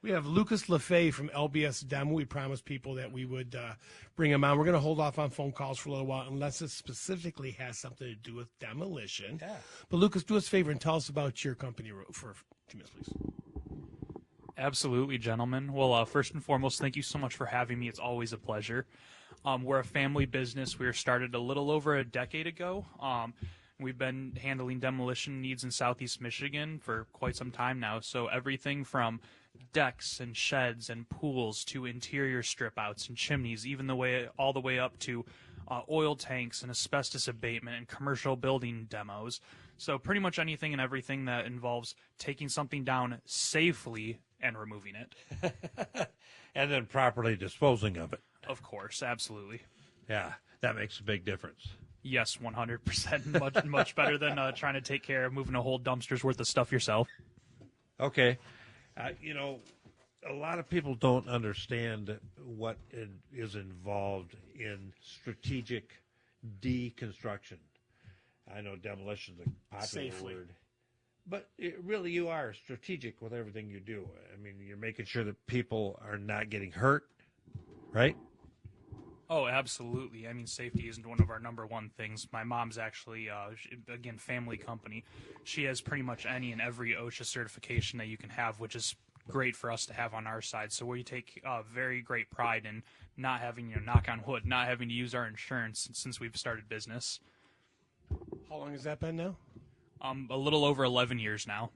We have Lucas LaFave from LBS Demo. We promised people that we would bring him on. We're going to hold off on phone calls for a little while unless it specifically has something to do with demolition. Yeah. But Lucas, do us a favor and tell us about your company for a few minutes, please. Absolutely, gentlemen. Well, first and foremost, thank you so much for having me. It's always a pleasure. We're a family business. We were started a little over a decade ago. We've been handling demolition needs in Southeast Michigan for quite some time now. So everything from decks and sheds and pools to interior strip outs and chimneys, even all the way up to oil tanks and asbestos abatement and commercial building demos. So pretty much anything and everything that involves taking something down safely and removing it. And then properly disposing of it. Of course, absolutely. Yeah, that makes a big difference. Yes, 100%. Much better than trying to take care of moving a whole dumpster's worth of stuff yourself. Okay. A lot of people don't understand what is involved in strategic deconstruction. I know demolition is a popular word. But really, you are strategic with everything you do. I mean, you're making sure that people are not getting hurt, right? Oh, absolutely. I mean, safety isn't one of our number one things. My mom's actually, again, family company. She has pretty much any and every OSHA certification that you can have, which is great for us to have on our side. So we take very great pride in not having, knock on wood, not having to use our insurance since we've started business. How long has that been now? A little over 11 years now.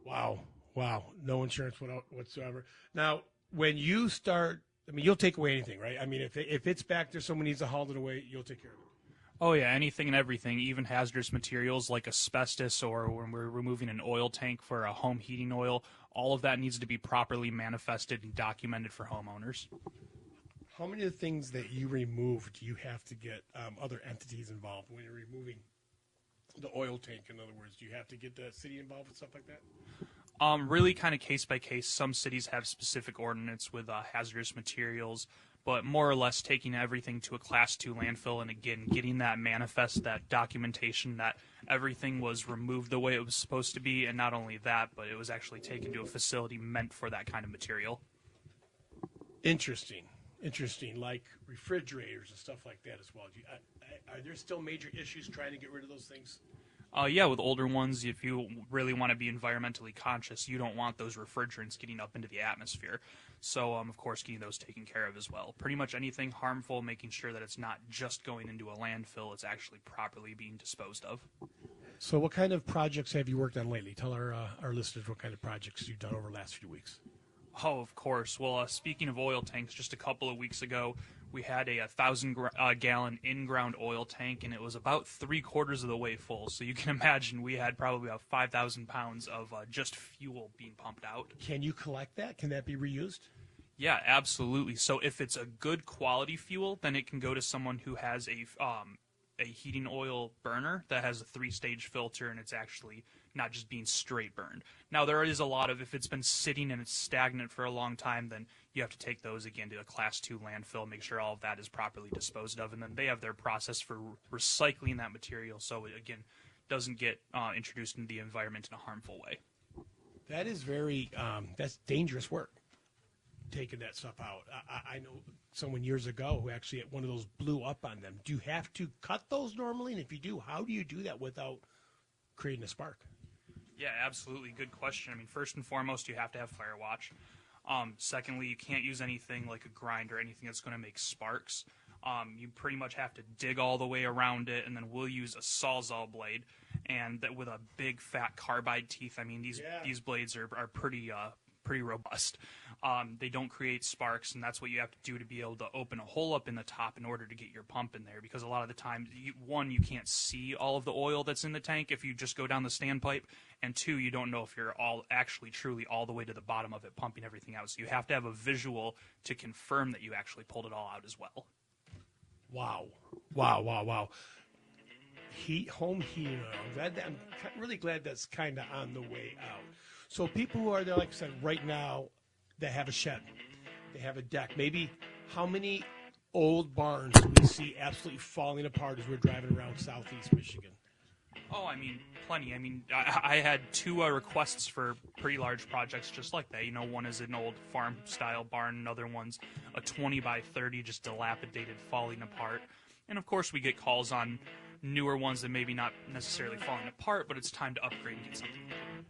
Wow. No insurance whatsoever. Now, when you start, I mean, you'll take away anything, right? I mean, if it's back there, someone needs to haul it away, you'll take care of it. Oh, yeah, anything and everything, even hazardous materials like asbestos or when we're removing an oil tank for a home heating oil, all of that needs to be properly manifested and documented for homeowners. How many of the things that you remove do you have to get other entities involved when you're removing the oil tank? In other words, do you have to get the city involved with stuff like that? Really kind of case by case. Some cities have specific ordinance with hazardous materials, but more or less taking everything to a Class 2 landfill and, again, getting that manifest, that documentation that everything was removed the way it was supposed to be, and not only that, but it was actually taken to a facility meant for that kind of material. Interesting, like refrigerators and stuff like that as well. Are there still major issues trying to get rid of those things? Yeah, with older ones, if you really want to be environmentally conscious, you don't want those refrigerants getting up into the atmosphere. So, of course, getting those taken care of as well. Pretty much anything harmful, making sure that it's not just going into a landfill, it's actually properly being disposed of. So what kind of projects have you worked on lately? Tell our listeners what kind of projects you've done over the last few weeks. Oh, of course. Well, speaking of oil tanks, just a couple of weeks ago, we had a 1,000-gallon in-ground oil tank, and it was about 3/4 of the way full. So you can imagine we had probably about 5,000 pounds of just fuel being pumped out. Can you collect that? Can that be reused? Yeah, absolutely. So if it's a good quality fuel, then it can go to someone who has a heating oil burner that has a 3-stage filter, and it's actually not just being straight burned. Now, there is a lot of, if it's been sitting and it's stagnant for a long time, then you have to take those again to a Class 2 landfill, make sure all of that is properly disposed of, and then they have their process for recycling that material so it, again, doesn't get introduced into the environment in a harmful way. That is that's dangerous work, taking that stuff out. I know someone years ago who actually one of those blew up on them. Do you have to cut those normally? And if you do, how do you do that without creating a spark? Yeah, absolutely. Good question. I mean, first and foremost, you have to have fire watch. Secondly, you can't use anything like a grind or anything that's going to make sparks. You pretty much have to dig all the way around it, and then we'll use a sawzall blade, and that with a big fat carbide teeth. I mean, these blades are pretty robust. They don't create sparks, and that's what you have to do to be able to open a hole up in the top in order to get your pump in there, because a lot of the time, you can't see all of the oil that's in the tank if you just go down the standpipe, and 2, you don't know if you're truly all the way to the bottom of it pumping everything out. So you have to have a visual to confirm that you actually pulled it all out as well. Wow. Home heating oil. I'm really glad that's kind of on the way out. So people who are there, like I said, right now, they have a shed, they have a deck. Maybe how many old barns do we see absolutely falling apart as we're driving around Southeast Michigan? Oh, I mean, plenty. I mean, I had two requests for pretty large projects just like that. One is an old farm-style barn, another one's a 20 by 30, just dilapidated, falling apart. And, of course, we get calls on newer ones that maybe not necessarily falling apart, but it's time to upgrade and get something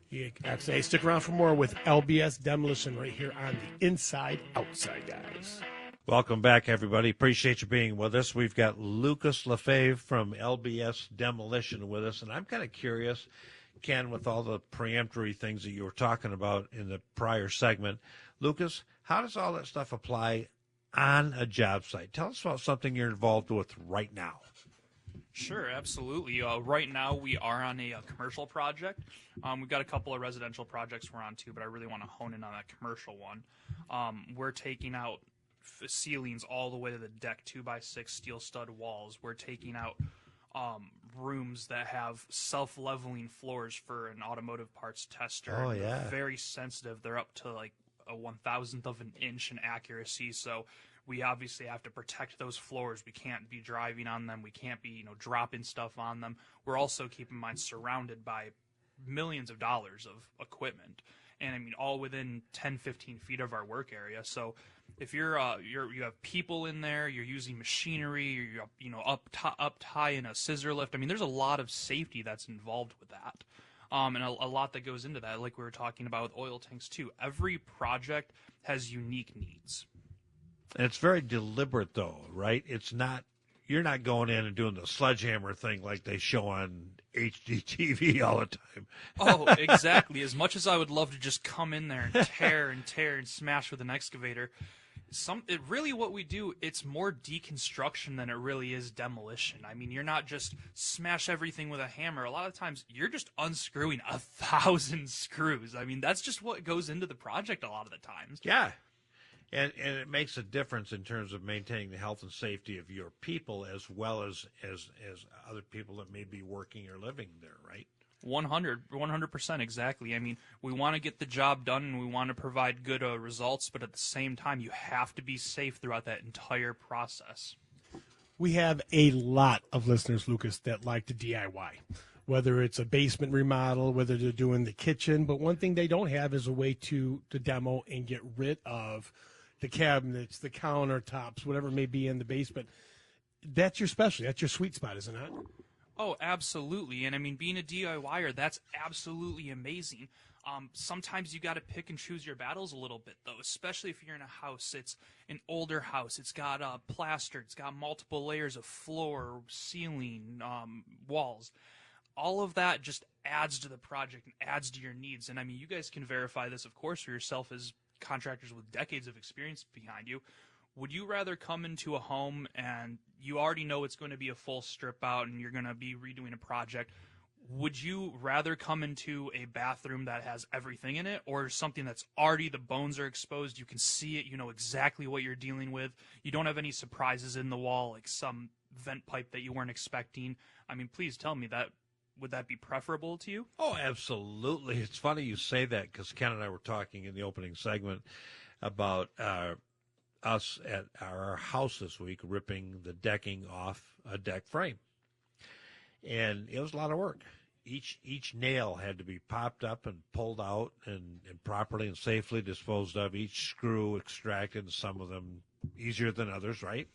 new. Yeah, I'd say stick around for more with LBS Demolition right here on the Inside Outside Guys. Welcome back, everybody. Appreciate you being with us. We've got Lucas LaFave from LBS Demolition with us, and I'm kind of curious, Ken, with all the preemptory things that you were talking about in the prior segment. Lucas, how does all that stuff apply on a job site? Tell us about something you're involved with right now. Sure, absolutely. Right now we are on a commercial project. We've got a couple of residential projects we're on too, but I really want to hone in on that commercial one. We're taking out ceilings all the way to the deck, 2x6 steel stud walls. We're taking out rooms that have self-leveling floors for an automotive parts tester. Oh, yeah. They're very sensitive. They're up to like a 1,000th of an inch in accuracy, so we obviously have to protect those floors. We can't be driving on them. We can't be, dropping stuff on them. We're also, keep in mind, surrounded by millions of dollars of equipment, and I mean, all within 10, 15 feet of our work area. So if you have people in there, you're using machinery, you're up high in a scissor lift. I mean, there's a lot of safety that's involved with that, and a lot that goes into that. Like we were talking about with oil tanks too. Every project has unique needs. And it's very deliberate, though, right? It's not, you're not going in and doing the sledgehammer thing like they show on HGTV all the time. Oh, exactly. As much as I would love to just come in there and tear and smash with an excavator, really what we do, it's more deconstruction than it really is demolition. I mean, you're not just smash everything with a hammer. A lot of times, you're just unscrewing 1,000 screws. I mean, that's just what goes into the project a lot of the times. Yeah. And it makes a difference in terms of maintaining the health and safety of your people as well as other people that may be working or living there, right? 100%, exactly. I mean, we want to get the job done and we want to provide good results, but at the same time, you have to be safe throughout that entire process. We have a lot of listeners, Lucas, that like to DIY, whether it's a basement remodel, whether they're doing the kitchen. But one thing they don't have is a way to demo and get rid of the cabinets, the countertops, whatever may be in the basement. That's your specialty. That's your sweet spot, isn't it? Oh, absolutely. And I mean, being a DIYer, that's absolutely amazing. Sometimes you got to pick and choose your battles a little bit, though, especially if you're in a house. It's an older house. It's got plastered. It's got multiple layers of floor, ceiling, walls. All of that just adds to the project and adds to your needs. And I mean, you guys can verify this, of course, for yourself as contractors with decades of experience behind you. Would you rather come into a home and you already know it's going to be a full strip out and you're going to be redoing a project? Would you rather come into a bathroom that has everything in it, or something that's already, the bones are exposed, you can see it, you know exactly what you're dealing with, you don't have any surprises in the wall like some vent pipe that you weren't expecting? I mean, please tell me that. Would that be preferable to you? Oh, absolutely. It's funny you say that because Ken and I were talking in the opening segment about us at our house this week ripping the decking off a deck frame. And it was a lot of work. Each nail had to be popped up and pulled out and properly and safely disposed of. Each screw extracted, and some of them easier than others, right?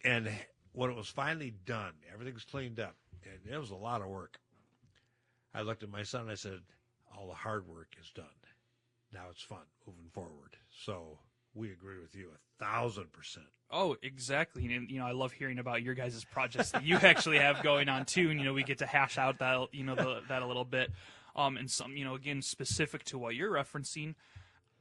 And when it was finally done, everything's cleaned up. And it was a lot of work. I looked at my son and I said, all the hard work is done. Now it's fun moving forward. So we agree with you 1,000%. Oh, exactly. And, I love hearing about your guys' projects that you actually have going on, too. And, we get to hash out that, that a little bit. And some, again, specific to what you're referencing,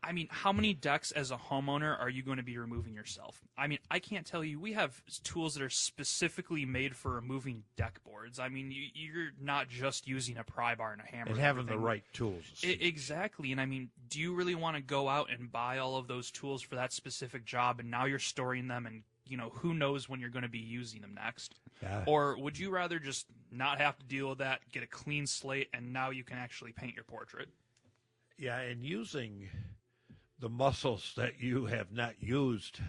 I mean, how many decks as a homeowner are you going to be removing yourself? I mean, I can't tell you. We have tools that are specifically made for removing deck boards. I mean, you're not just using a pry bar and a hammer. And having the right tools. Exactly. And I mean, do you really want to go out and buy all of those tools for that specific job, and now you're storing them, and, who knows when you're going to be using them next? Yeah. Or would you rather just not have to deal with that, get a clean slate, and now you can actually paint your portrait? Yeah, and using the muscles that you have not used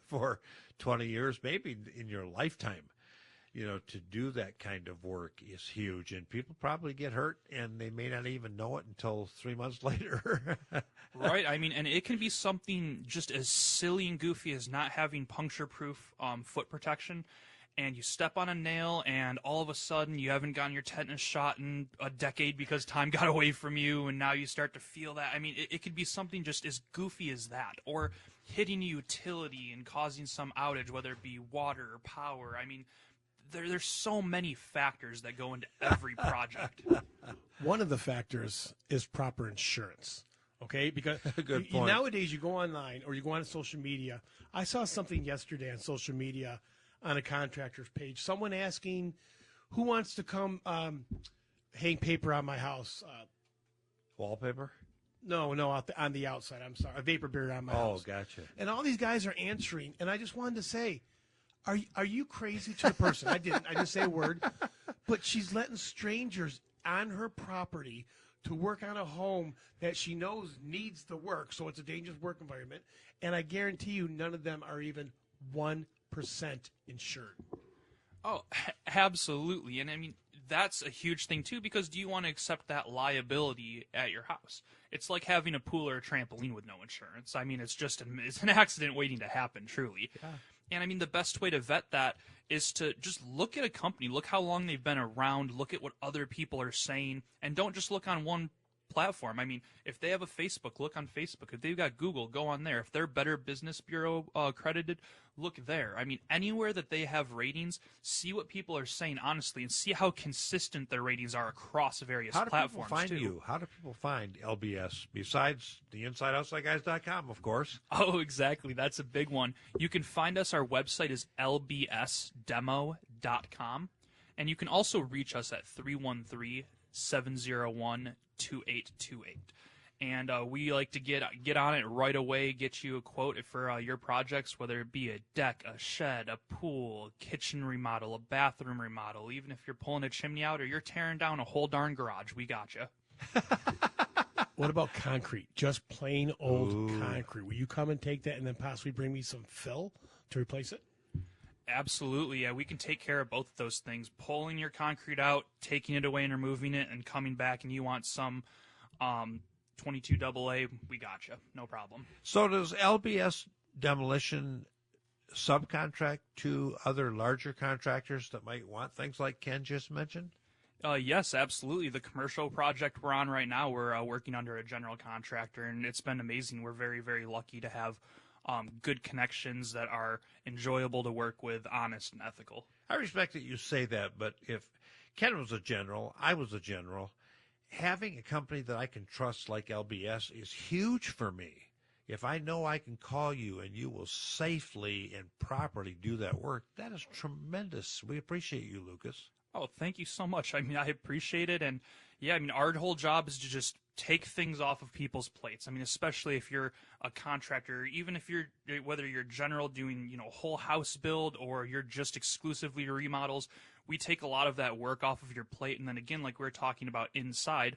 for 20 years, maybe in your lifetime, to do that kind of work is huge, and people probably get hurt, and they may not even know it until 3 months later. Right. I mean, and it can be something just as silly and goofy as not having puncture-proof foot protection, and you step on a nail, and all of a sudden you haven't gotten your tetanus shot in a decade because time got away from you, and now you start to feel that. I mean, it could be something just as goofy as that, or hitting a utility and causing some outage, whether it be water or power. I mean, there's so many factors that go into every project. One of the factors is proper insurance. Okay, because Good point. Nowadays you go online or you go on social media. I saw something yesterday on social media on a contractor's page. Someone asking who wants to come hang paper on my house. Wallpaper? No, on the outside. I'm sorry, a vapor barrier on my house. Oh, gotcha. And all these guys are answering, and I just wanted to say, are you crazy to the person? I didn't say a word, but she's letting strangers on her property to work on a home that she knows needs the work, so it's a dangerous work environment. And I guarantee you none of them are even 1% insured. Oh, absolutely. And I mean, that's a huge thing too, because do you want to accept that liability at your house? It's like having a pool or a trampoline with no insurance. I mean, it's an accident waiting to happen, truly. Yeah. And I mean, the best way to vet that is to just look at a company, look how long they've been around, look at what other people are saying, and don't just look on one platform. I mean, if they have a Facebook, look on Facebook. If they've got Google, go on there. If they're Better Business Bureau accredited, look there. I mean, anywhere that they have ratings, see what people are saying honestly, and see how consistent their ratings are across various platforms. How do people find you? How do people find LBS besides the InsideOutsideGuys.com, of course? Oh, exactly. That's a big one. You can find us. Our website is lbsdemo.com, and you can also reach us at 313-701-2828. And we like to get on it right away, get you a quote for your projects, whether it be a deck, a shed, a pool, kitchen remodel, a bathroom remodel. Even if you're pulling a chimney out or you're tearing down a whole darn garage, we got you. What about concrete? Just plain old concrete. Will you come and take that and then possibly bring me some fill to replace it? Absolutely, yeah. We can take care of both of those things. Pulling your concrete out, taking it away and removing it, and coming back and you want some 22 AA, we got you. No problem. So does LBS Demolition subcontract to other larger contractors that might want things like Ken just mentioned? Yes, absolutely. The commercial project we're on right now, we're working under a general contractor, and it's been amazing. We're very, very lucky to have good connections that are enjoyable to work with, honest and ethical. I respect that you say that, but if Ken was a general, I was a general, having a company that I can trust like LBS is huge for me. If I know I can call you and you will safely and properly do that work, that is tremendous. We appreciate you, Lucas. Oh, thank you so much. I mean, I appreciate it. And yeah, I mean, our whole job is to just take things off of people's plates. I mean, especially if you're a contractor, even if whether you're general doing, whole house build or you're just exclusively remodels, we take a lot of that work off of your plate. And then again, like we were talking about inside,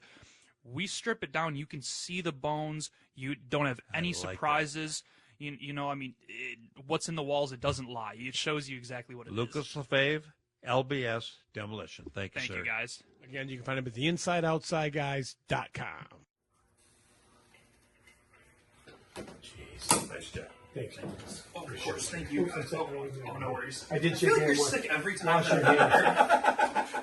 we strip it down. You can see the bones. You don't have any surprises. I mean, what's in the walls, it doesn't lie. It shows you exactly what it is. Lucas LaFave, LBS Demolition. Thank you, sir. Thank you, guys. Again, you can find them at the InsideOutsideGuys.com. Jeez, nice job. Thanks. Oh, of course, thank you. Oh, no worries. I did feel like you're sick every time. Wash your hands.